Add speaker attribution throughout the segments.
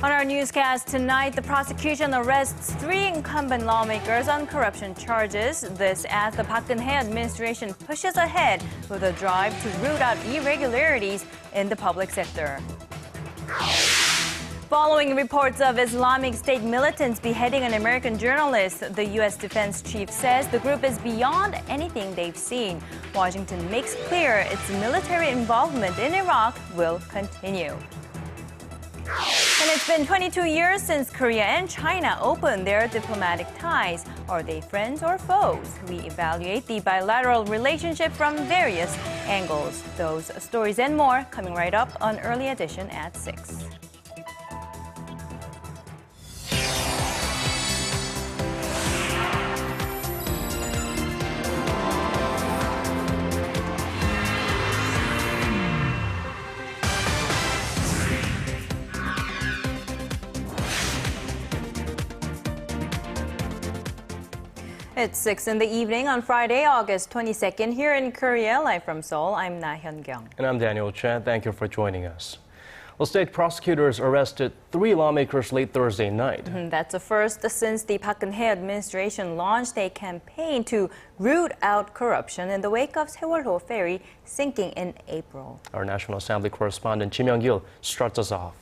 Speaker 1: On our newscast tonight, the prosecution arrests 3 incumbent lawmakers on corruption charges. This as the Park Geun-hye administration pushes ahead with a drive to root out irregularities in the public sector. Following reports of Islamic State militants beheading an American journalist, the U.S. defense chief says the group is beyond anything they've seen. Washington makes clear its military involvement in Iraq will continue. And it's been 22 years since Korea and China opened their diplomatic ties. Are they friends or foes? We evaluate the bilateral relationship from various angles. Those stories and more coming right up on Early Edition at 6. It's 6 in the evening on Friday, August 22nd, here in Korea. Live from Seoul, I'm Hyun-yong.
Speaker 2: And I'm Daniel Chen. Thank you for joining us. Well, state prosecutors arrested 3 lawmakers late Thursday night.
Speaker 1: That's a first since the Park Geun-hye administration launched a campaign to root out corruption in the wake of Sewol-ho ferry sinking in April.
Speaker 2: Our National Assembly correspondent Ji Myung-kil starts us off.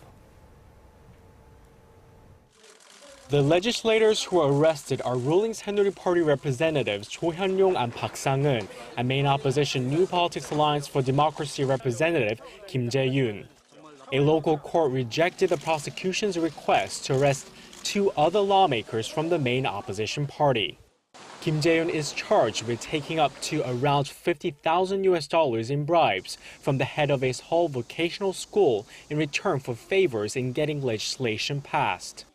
Speaker 3: The legislators who were arrested are ruling Saenuri Party representatives Cho Hyun-yong and Park Sang-eun, and main opposition New Politics Alliance for Democracy representative Kim Jae-yun. A local court rejected the prosecution's request to arrest 2 other lawmakers from the main opposition party. Kim Jae-yun is charged with taking up to around $50,000 in bribes from the head of a Seoul vocational school in return for favors in getting legislation passed.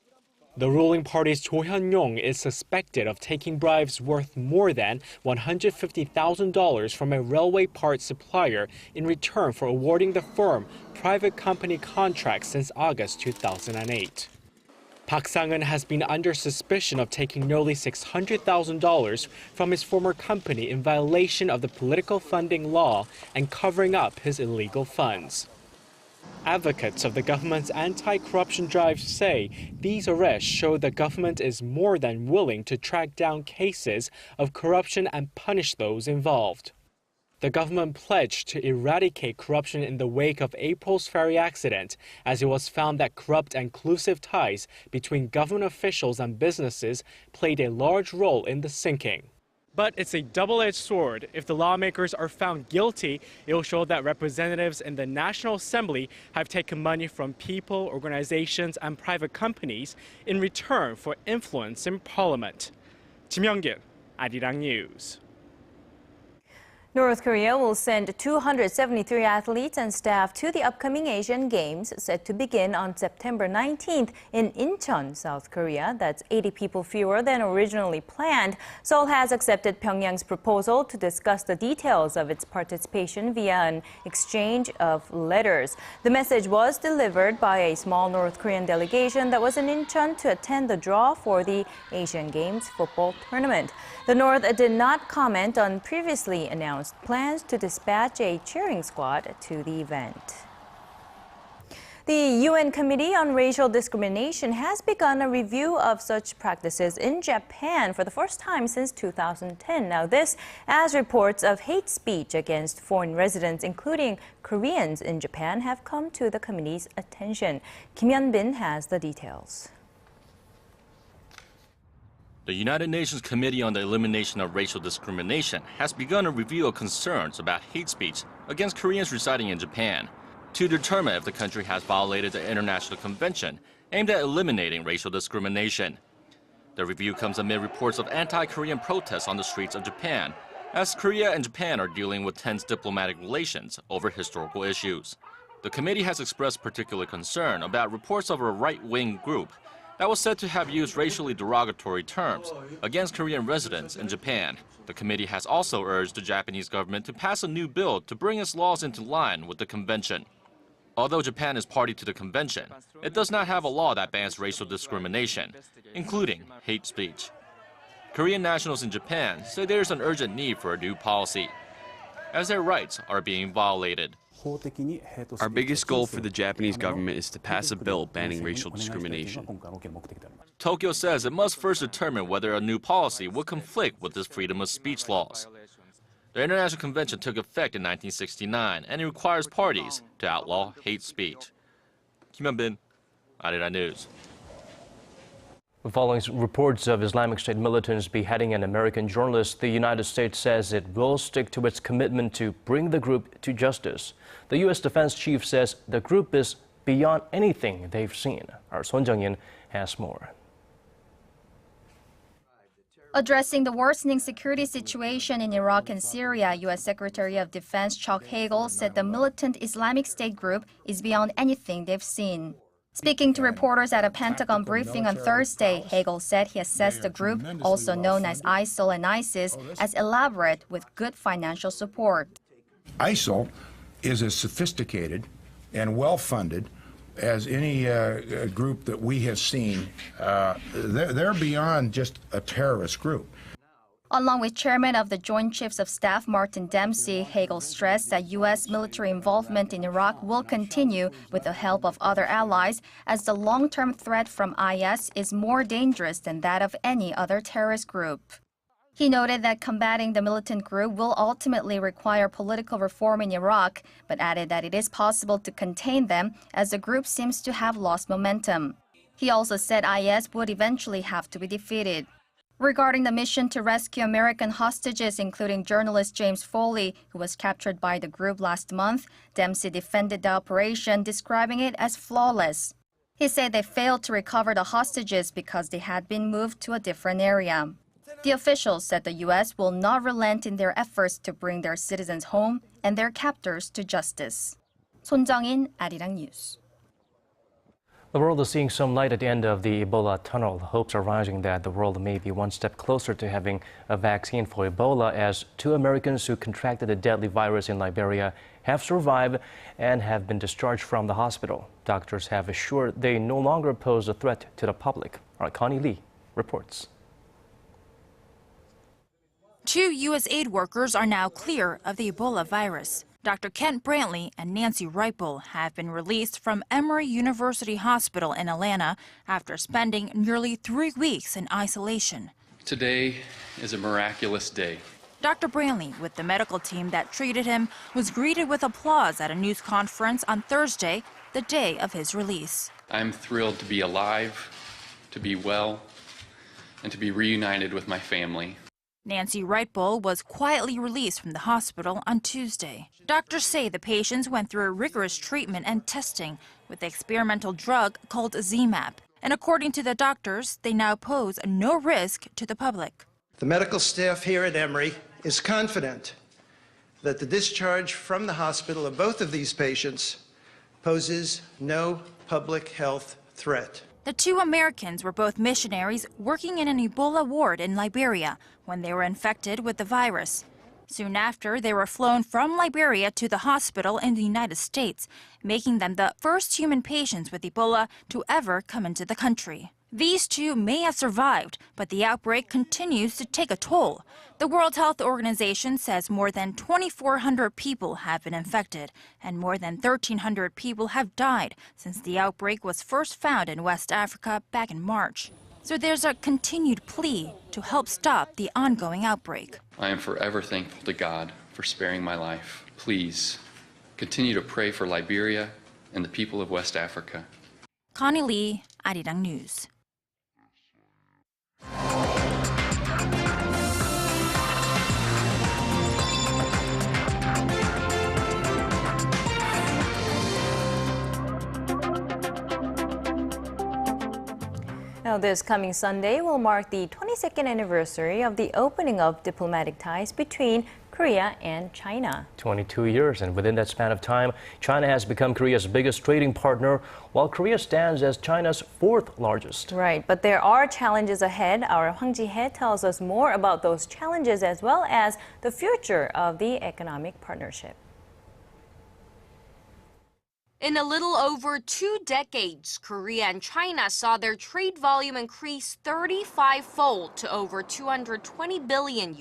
Speaker 3: The ruling party's Cho Hyun-yong is suspected of taking bribes worth more than $150,000 from a railway parts supplier in return for awarding the firm private company contracts since August 2008. Park Sang-eun has been under suspicion of taking nearly $600,000 from his former company in violation of the political funding law and covering up his illegal funds. Advocates of the government's anti-corruption drive say these arrests show the government is more than willing to track down cases of corruption and punish those involved. The government pledged to eradicate corruption in the wake of April's ferry accident, as it was found that corrupt and collusive ties between government officials and businesses played a large role in the sinking. But it's a double-edged sword. If the lawmakers are found guilty, it will show that representatives in the National Assembly have taken money from people, organizations, and private companies in return for influence in Parliament. Ji Myung-kil, Arirang News.
Speaker 1: North Korea will send 273 athletes and staff to the upcoming Asian Games, set to begin on September 19th in Incheon, South Korea. That's 80 people fewer than originally planned. Seoul has accepted Pyongyang's proposal to discuss the details of its participation via an exchange of letters. The message was delivered by a small North Korean delegation that was in Incheon to attend the draw for the Asian Games football tournament. The North did not comment on previously announced plans to dispatch a cheering squad to the event. The UN Committee on Racial Discrimination has begun a review of such practices in Japan for the first time since 2010. Now this as reports of hate speech against foreign residents, including Koreans in Japan, have come to the committee's attention. Kim Hyun-bin has the details.
Speaker 4: The United Nations Committee on the Elimination of Racial Discrimination has begun a review of concerns about hate speech against Koreans residing in Japan to determine if the country has violated the international convention aimed at eliminating racial discrimination. The review comes amid reports of anti-Korean protests on the streets of Japan, as Korea and Japan are dealing with tense diplomatic relations over historical issues. The committee has expressed particular concern about reports of a right-wing group that was said to have used racially derogatory terms against Korean residents in Japan. The committee has also urged the Japanese government to pass a new bill to bring its laws into line with the convention. Although Japan is party to the convention, it does not have a law that bans racial discrimination, including hate speech. Korean nationals in Japan say there is an urgent need for a new policy, as their rights are being violated.
Speaker 5: Our biggest goal for the Japanese government is to pass a bill banning racial discrimination.
Speaker 4: Tokyo says it must first determine whether a new policy will conflict with its freedom of speech laws. The International Convention took effect in 1969, and it requires parties to outlaw hate speech. Kim Jae-yun, Arirang News.
Speaker 2: Following reports of Islamic State militants beheading an American journalist, the United States says it will stick to its commitment to bring the group to justice. The U.S. Defense Chief says the group is beyond anything they've seen. Our Son Jung-in has more.
Speaker 6: Addressing the worsening security situation in Iraq and Syria, U.S. Secretary of Defense Chuck Hagel said the militant Islamic State group is beyond anything they've seen. Speaking to reporters at a Pentagon briefing on Thursday, Hagel said he assessed the group, also known as ISIL and ISIS, as elaborate with good financial support.
Speaker 7: ISIL is as sophisticated and well-funded as any group that we have seen. They're beyond just a terrorist group.
Speaker 6: Along with Chairman of the Joint Chiefs of Staff Martin Dempsey, Hagel stressed that U.S. military involvement in Iraq will continue with the help of other allies, as the long-term threat from IS is more dangerous than that of any other terrorist group. He noted that combating the militant group will ultimately require political reform in Iraq, but added that it is possible to contain them as the group seems to have lost momentum. He also said IS would eventually have to be defeated. Regarding the mission to rescue American hostages, including journalist James Foley, who was captured by the group last month, Dempsey defended the operation, describing it as flawless. He said they failed to recover the hostages because they had been moved to a different area. The officials said the U.S. will not relent in their efforts to bring their citizens home and their captors to justice. Son Jung-in, Arirang News.
Speaker 2: The world is seeing some light at the end of the Ebola tunnel. Hopes are rising that the world may be one step closer to having a vaccine for Ebola, as 2 Americans who contracted the deadly virus in Liberia have survived and have been discharged from the hospital. Doctors have assured they no longer pose a threat to the public. Our Connie Lee reports.
Speaker 8: 2 U.S. aid workers are now clear of the Ebola virus. Dr. Kent Brantley and Nancy Reipel have been released from Emory University Hospital in Atlanta after spending nearly 3 weeks in isolation.
Speaker 9: Today is a miraculous day.
Speaker 8: Dr. Brantley, with the medical team that treated him, was greeted with applause at a news conference on Thursday, the day of his release.
Speaker 9: I'm thrilled to be alive, to be well, and to be reunited with my family.
Speaker 8: Nancy Reipel was quietly released from the hospital on Tuesday. Doctors say the patients went through rigorous treatment and testing with the experimental drug called ZMapp. And according to the doctors, they now pose no risk to the public.
Speaker 10: The medical staff here at Emory is confident that the discharge from the hospital of both of these patients poses no public health threat.
Speaker 8: The 2 Americans were both missionaries working in an Ebola ward in Liberia when they were infected with the virus. Soon after, they were flown from Liberia to the hospital in the United States, making them the first human patients with Ebola to ever come into the country. These 2 may have survived, but the outbreak continues to take a toll. The World Health Organization says more than 2,400 people have been infected, and more than 1,300 people have died since the outbreak was first found in West Africa back in March. So there's a continued plea to help stop the ongoing outbreak.
Speaker 9: I am forever thankful to God for sparing my life. Please continue to pray for Liberia and the people of West Africa.
Speaker 8: Connie Lee, Arirang News.
Speaker 1: Now, this coming Sunday will mark the 22nd anniversary of the opening of diplomatic ties between Korea and China.
Speaker 2: 22 years, and within that span of time, China has become Korea's biggest trading partner, while Korea stands as China's 4th largest.
Speaker 1: Right, but there are challenges ahead. Our Hwang Ji-hye tells us more about those challenges as well as the future of the economic partnership.
Speaker 11: In a little over 2 decades, Korea and China saw their trade volume increase 35-fold to over $220 billion.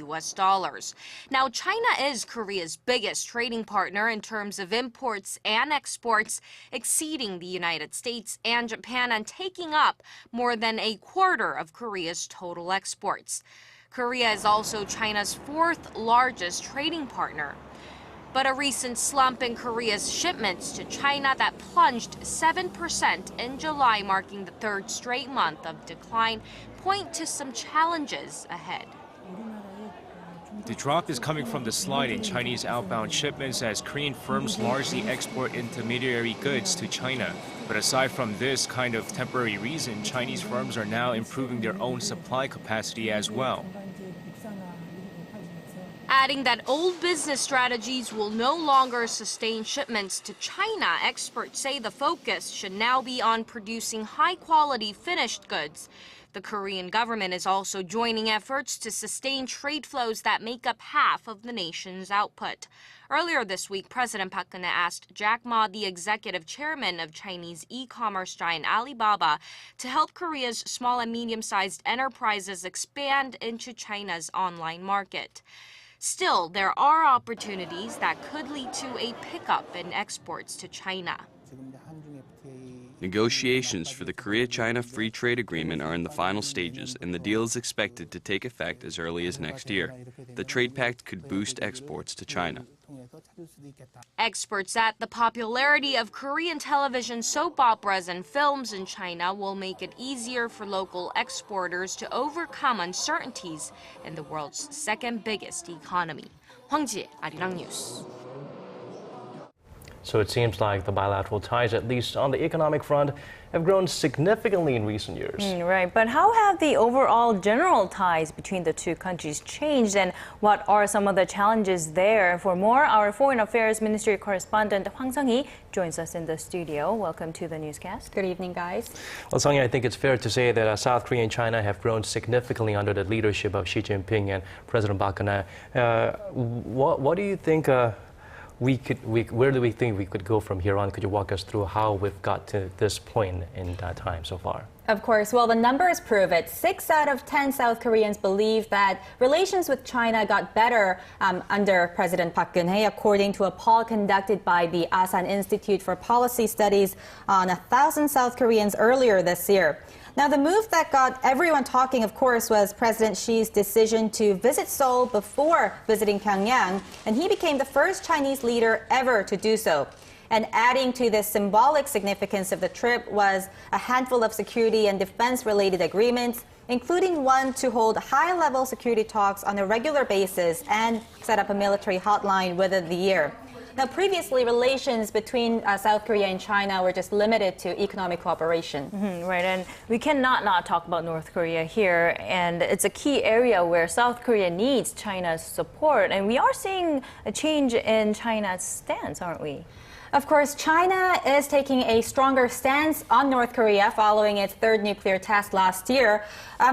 Speaker 11: Now, China is Korea's biggest trading partner in terms of imports and exports, exceeding the United States and Japan and taking up more than a quarter of Korea's total exports. Korea is also China's fourth largest trading partner. But a recent slump in Korea's shipments to China that plunged 7% in July, marking the third straight month of decline, point to some challenges ahead.
Speaker 12: The drop is coming from the slide in Chinese outbound shipments as Korean firms largely export intermediary goods to China. But aside from this kind of temporary reason, Chinese firms are now improving their own supply capacity as well.
Speaker 11: Adding that old business strategies will no longer sustain shipments to China, experts say the focus should now be on producing high-quality finished goods. The Korean government is also joining efforts to sustain trade flows that make up half of the nation's output. Earlier this week, President Park Geun-hye asked Jack Ma, the executive chairman of Chinese e-commerce giant Alibaba, to help Korea's small and medium-sized enterprises expand into China's online market. Still, there are opportunities that could lead to a pickup in exports to China.
Speaker 5: Negotiations for the Korea-China Free Trade Agreement are in the final stages, and the deal is expected to take effect as early as next year. The trade pact could boost exports to China.
Speaker 11: Experts said the popularity of Korean television soap operas and films in China will make it easier for local exporters to overcome uncertainties in the world's second biggest economy. Ji Myung-kil, Arirang News.
Speaker 2: So it seems like the bilateral ties, at least on the economic front, have grown significantly in recent years.
Speaker 1: Right, but how have the overall general ties between the two countries changed, and what are some of the challenges there? For more, our Foreign Affairs Ministry correspondent Hwang Sang-hee joins us in the studio. Welcome to the newscast.
Speaker 13: Good evening, guys.
Speaker 2: Well, Sang-hee, I think it's fair to say that South Korea and China have grown significantly under the leadership of Xi Jinping and President Park Geun-hye. What do you think? Where do we think we could go from here on? Could you walk us through how we've got to this point in time so far?
Speaker 13: Of course. Well, the numbers prove it. 6 out of 10 South Koreans believe that relations with China got better under President Park Geun-hye, according to a poll conducted by the Asan Institute for Policy Studies on 1,000 South Koreans earlier this year. Now, the move that got everyone talking, of course, was President Xi's decision to visit Seoul before visiting Pyongyang, and he became the first Chinese leader ever to do so. And adding to the symbolic significance of the trip was a handful of security and defense-related agreements, including one to hold high-level security talks on a regular basis and set up a military hotline within the year. Now, previously, relations between South Korea and China were just limited to economic cooperation.
Speaker 1: Right, and we cannot not talk about North Korea here, and it's a key area where South Korea needs China's support, and we are seeing a change in China's stance, aren't we?
Speaker 13: Of course, China is taking a stronger stance on North Korea following its third nuclear test last year,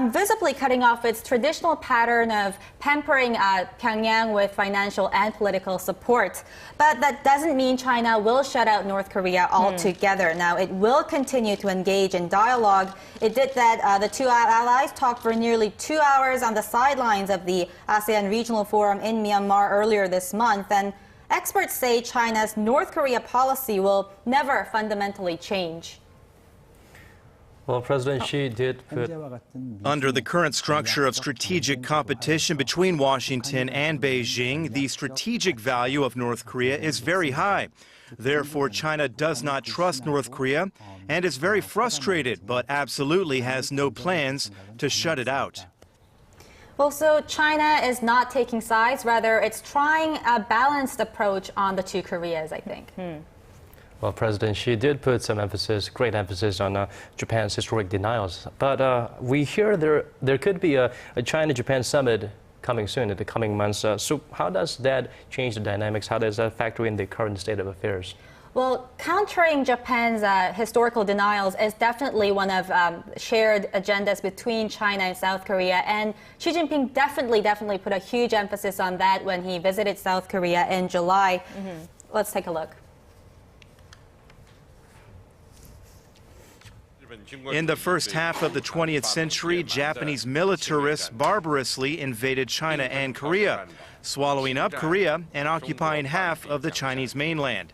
Speaker 13: visibly cutting off its traditional pattern of pampering Pyongyang with financial and political support. But that doesn't mean China will shut out North Korea altogether. Now, it will continue to engage in dialogue. It did that. The two allies talked for nearly 2 hours on the sidelines of the ASEAN Regional Forum in Myanmar earlier this month. And experts say China's North Korea policy will never fundamentally change.
Speaker 2: Well, President Xi did put...
Speaker 14: Under the current structure of strategic competition between Washington and Beijing, the strategic value of North Korea is very high. Therefore, China does not trust North Korea and is very frustrated, but absolutely has no plans to shut it out.
Speaker 13: Well, so China is not taking sides. Rather, it's trying a balanced approach on the two Koreas, I think.
Speaker 2: Well, President Xi did put some emphasis, great emphasis on Japan's historic denials. But we hear there could be a China-Japan summit coming soon in the coming months. So how does that change the dynamics? How does that factor in the current state of affairs?
Speaker 13: Well, countering Japan's historical denials is definitely one of shared agendas between China and South Korea. And Xi Jinping definitely put a huge emphasis on that when he visited South Korea in July. Let's take a look.
Speaker 14: In the first half of the 20th century, Japanese militarists barbarously invaded China and Korea, swallowing up Korea and occupying half of the Chinese mainland.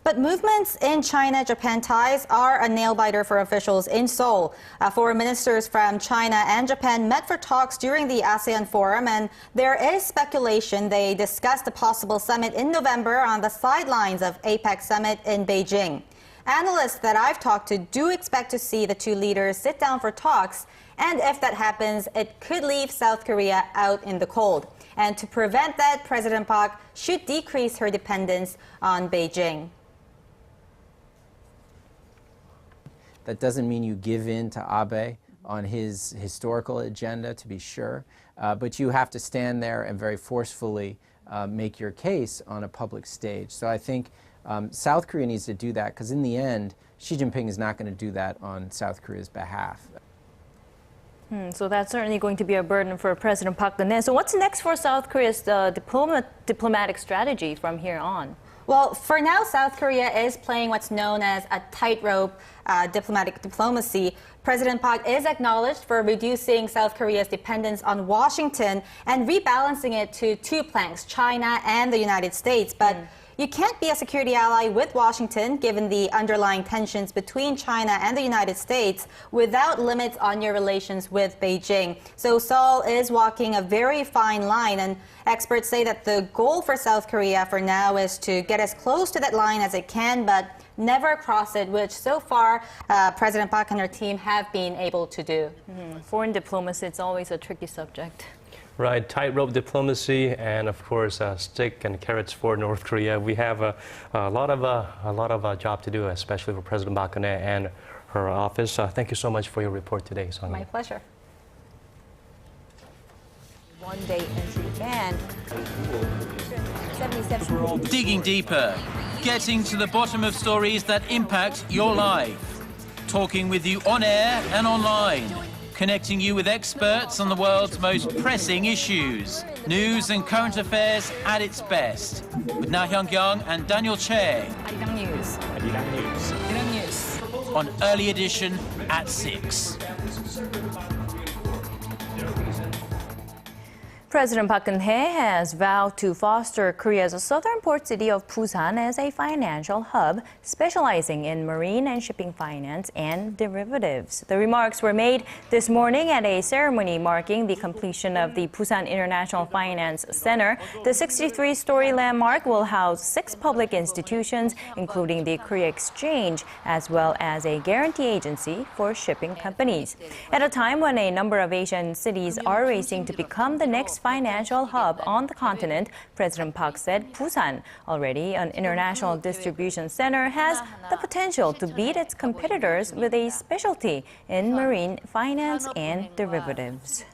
Speaker 13: But movements in China-Japan ties are a nail-biter for officials in Seoul. Foreign ministers from China and Japan met for talks during the ASEAN Forum, and there is speculation they discussed a possible summit in November on the sidelines of APEC summit in Beijing. Analysts that I've talked to do expect to see the two leaders sit down for talks, and if that happens, it could leave South Korea out in the cold. And to prevent that, President Park should decrease her dependence on Beijing.
Speaker 15: That doesn't mean you give in to Abe on his historical agenda, to be sure, but you have to stand there and very forcefully make your case on a public stage. So I think South Korea needs to do that, because in the end, Xi Jinping is not going to do that on South Korea's behalf.
Speaker 1: So that's certainly going to be a burden for President Park Geun-hye. So what's next for South Korea's diplomatic strategy from here on?
Speaker 13: Well, for now, South Korea is playing what's known as a tightrope diplomacy. President Park is acknowledged for reducing South Korea's dependence on Washington and rebalancing it to two planks, China and the United States. But you can't be a security ally with Washington, given the underlying tensions between China and the United States, without limits on your relations with Beijing. So Seoul is walking a very fine line, and experts say that the goal for South Korea for now is to get as close to that line as it can, but never cross it, which so far President Park and her team have been able to do.
Speaker 1: Foreign diplomacy, it's always a tricky subject.
Speaker 2: Right, tightrope diplomacy, and of course, stick and carrots for North Korea. We have a lot of job to do, especially for President Park Geun-hye and her office. Thank you so much for your report today, Sang-eun.
Speaker 13: My pleasure.
Speaker 1: One-day entry ban. 77.
Speaker 16: Digging deeper, getting to the bottom of stories that impact your life, talking with you on air and online. Connecting you with experts on the world's most pressing issues. News and current affairs at its best. With Na Hyun-yong and Daniel Che.
Speaker 1: Arirang News.
Speaker 16: Arirang News. On Early Edition at 6.
Speaker 1: President Park Geun-hye has vowed to foster Korea's southern port city of Busan as a financial hub, specializing in marine and shipping finance and derivatives. The remarks were made this morning at a ceremony marking the completion of the Busan International Finance Center. The 63-story landmark will house 6 public institutions, including the Korea Exchange, as well as a guarantee agency for shipping companies. At a time when a number of Asian cities are racing to become the next financial hub on the continent, President Park said Busan, already an international distribution center, has the potential to beat its competitors with a specialty in marine finance and derivatives.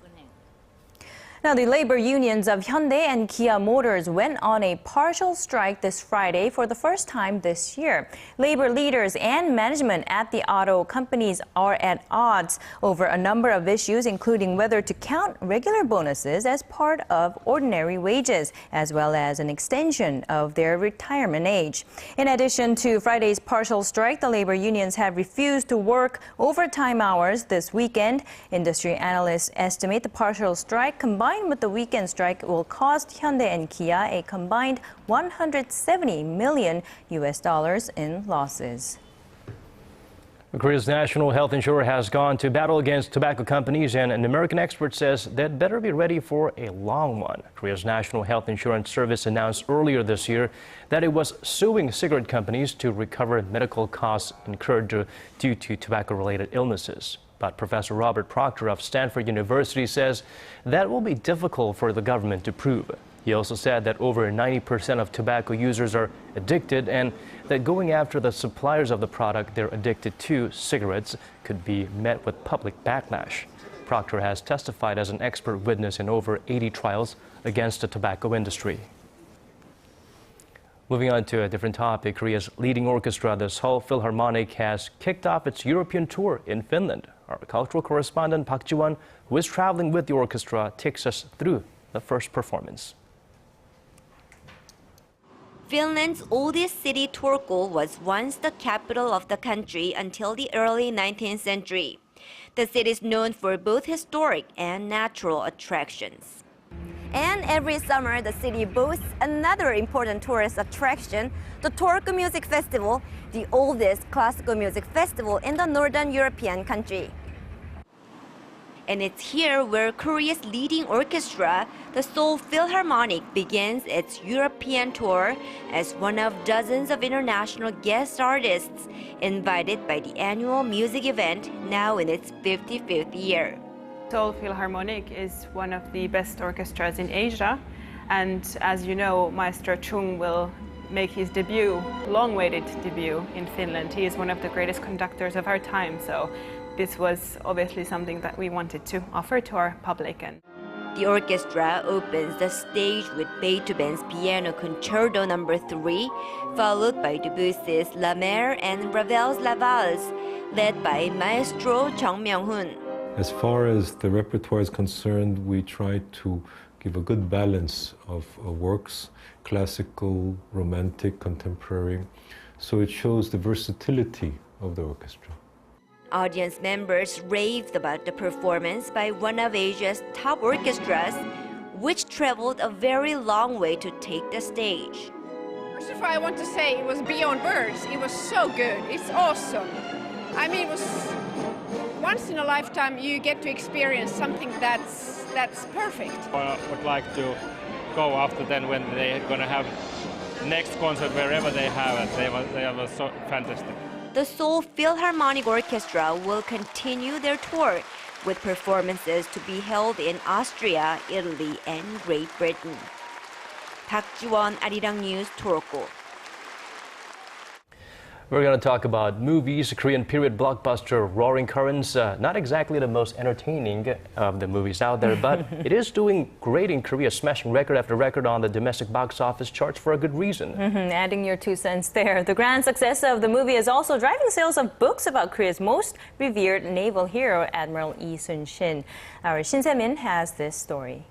Speaker 1: Now, the labor unions of Hyundai and Kia Motors went on a partial strike this Friday for the first time this year. Labor leaders and management at the auto companies are at odds over a number of issues, including whether to count regular bonuses as part of ordinary wages, as well as an extension of their retirement age. In addition to Friday's partial strike, the labor unions have refused to work overtime hours this weekend. Industry analysts estimate the partial strike combined with the weekend strike will cost Hyundai and Kia a combined $170 million in losses.
Speaker 2: Korea's national health insurer has gone to battle against tobacco companies, and an American expert says they'd better be ready for a long one. Korea's National Health Insurance Service announced earlier this year that it was suing cigarette companies to recover medical costs incurred due to tobacco-related illnesses. But Professor Robert Proctor of Stanford University says that will be difficult for the government to prove. He also said that over 90% of tobacco users are addicted, and that going after the suppliers of the product they're addicted to, cigarettes, could be met with public backlash. Proctor has testified as an expert witness in over 80 trials against the tobacco industry. Moving on to a different topic, Korea's leading orchestra, the Seoul Philharmonic, has kicked off its European tour in Finland. Our cultural correspondent Park Ji-won, who is traveling with the orchestra, takes us through the first performance.
Speaker 17: Finland's oldest city, Turku, was once the capital of the country until the early 19th century. The city is known for both historic and natural attractions. And every summer, the city boasts another important tourist attraction, the Turku Music Festival, the oldest classical music festival in the northern European country. And it's here where Korea's leading orchestra, the Seoul Philharmonic, begins its European tour as one of dozens of international guest artists invited by the annual music event, now in its 55th year.
Speaker 18: Seoul Philharmonic is one of the best orchestras in Asia, and as you know, Maestro Chung will make his debut, long-awaited debut, in Finland. He is one of the greatest conductors of our time, so this was obviously something that we wanted to offer to our public.
Speaker 17: The orchestra opens the stage with Beethoven's Piano Concerto No. 3, followed by Debussy's La Mer and Ravel's La Valse, led by Maestro Ji Myung-kil.
Speaker 19: As far as the repertoire is concerned, we try to give a good balance of works, classical, romantic, contemporary, so it shows the versatility of the orchestra.
Speaker 17: Audience members raved about the performance by one of Asia's top orchestras, which traveled a very long way to take the stage.
Speaker 20: First of all, I want to say it was beyond words. It was so good. It's awesome. I mean, it was once in a lifetime you get to experience something that's perfect.
Speaker 21: I would like to go after then when they're going to have next concert wherever they have it. They are so fantastic.
Speaker 17: The Seoul Philharmonic Orchestra will continue their tour with performances to be held in Austria, Italy, and Great Britain. Park Geun-hye, Arirang News, Turku.
Speaker 2: We're going to talk about movies. Korean period blockbuster Roaring Currents, not exactly the most entertaining of the movies out there, but it is doing great in Korea, smashing record after record on the domestic box office charts for a good reason.
Speaker 1: Adding your 2 cents there. The grand success of the movie is also driving sales of books about Korea's most revered naval hero, Admiral Lee Sun-shin. Our Shin Se-min has this story.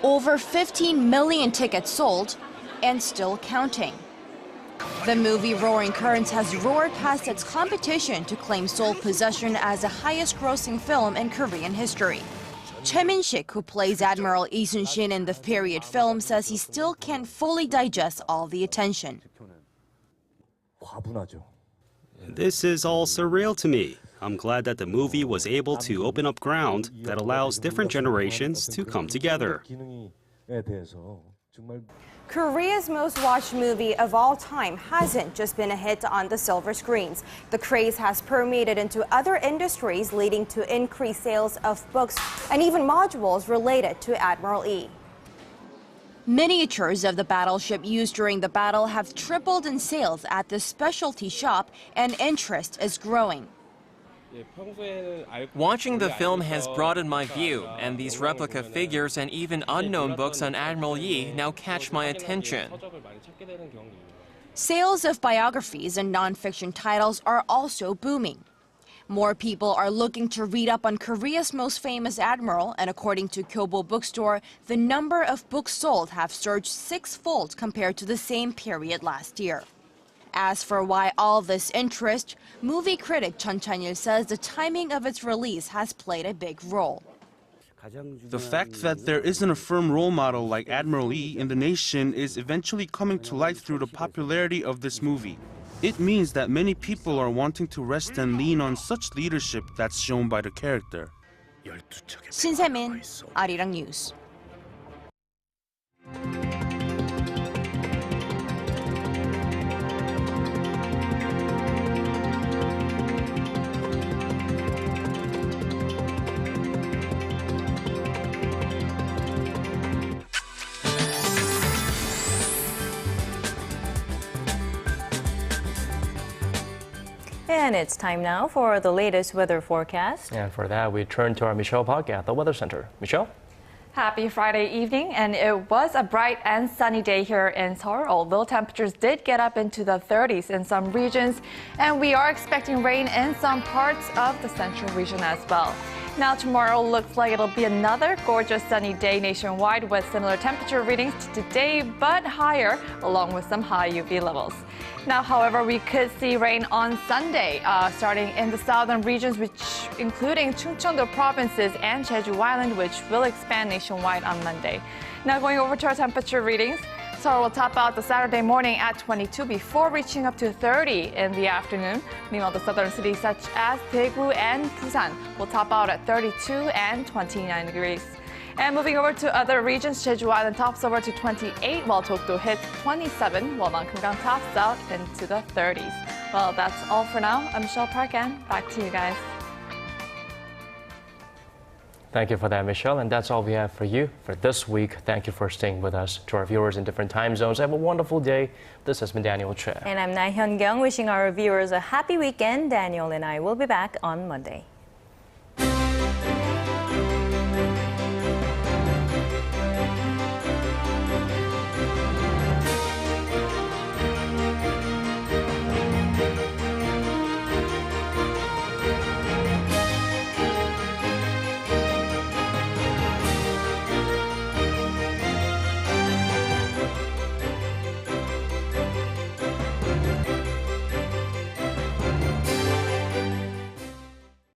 Speaker 8: Over 15 million tickets sold and still counting. The movie Roaring Currents has roared past its competition to claim sole possession as the highest-grossing film in Korean history. Choi Min-sik, who plays Admiral Lee Sun-shin in the period film, says he still can't fully digest all the attention.
Speaker 22: This is all surreal to me. I'm glad that the movie was able to open up ground that allows different generations to come together.
Speaker 23: Korea's most watched movie of all time hasn't just been a hit on the silver screens. The craze has permeated into other industries, leading to increased sales of books and even modules related to Admiral Lee.
Speaker 8: Miniatures of the battleship used during the battle have tripled in sales at this specialty shop, and interest is growing.
Speaker 24: Watching the film has broadened my view, and these replica figures and even unknown books on Admiral Yi now catch my attention.
Speaker 8: Sales of biographies and non-fiction titles are also booming. More people are looking to read up on Korea's most famous admiral, and according to Kyobo Bookstore, the number of books sold have surged 6-fold compared to the same period last year. As for why all this interest, movie critic Chun Chan-il says the timing of its release has played a big role.
Speaker 25: The fact that there isn't a firm role model like Admiral Lee in the nation is eventually coming to light through the popularity of this movie. It means that many people are wanting to rest and lean on such leadership that's shown by the character.
Speaker 8: Shin Se-min, Arirang News.
Speaker 1: And it's time now for the latest weather forecast.
Speaker 2: And for that, we turn to our Michelle Park at the Weather Center. Michelle?
Speaker 26: Happy Friday evening, and it was a bright and sunny day here in Seoul, although temperatures did get up into the 30s in some regions, and we are expecting rain in some parts of the central region as well. Now tomorrow looks like it'll be another gorgeous sunny day nationwide with similar temperature readings to today, but higher, along with some high UV levels. Now, however, we could see rain on Sunday, starting in the southern regions, including Chungcheong-do provinces and Jeju Island, which will expand nationwide on Monday. Now, going over to our temperature readings. Seoul will top out the Saturday morning at 22 before reaching up to 30 in the afternoon. Meanwhile, the southern cities such as Daegu and Busan will top out at 32 and 29 degrees. And moving over to other regions, Jeju Island tops over to 28, while Dokdo hits 27, while Mangkang tops out into the 30s. Well, that's all for now. I'm Michelle Park Geun. Back to you guys.
Speaker 2: Thank you for that, Michelle. And that's all we have for you for this week. Thank you for staying with us. To our viewers in different time zones, have a wonderful day. This has been Daniel Che.
Speaker 1: And I'm Hyun-yong, wishing our viewers a happy weekend. Daniel and I will be back on Monday.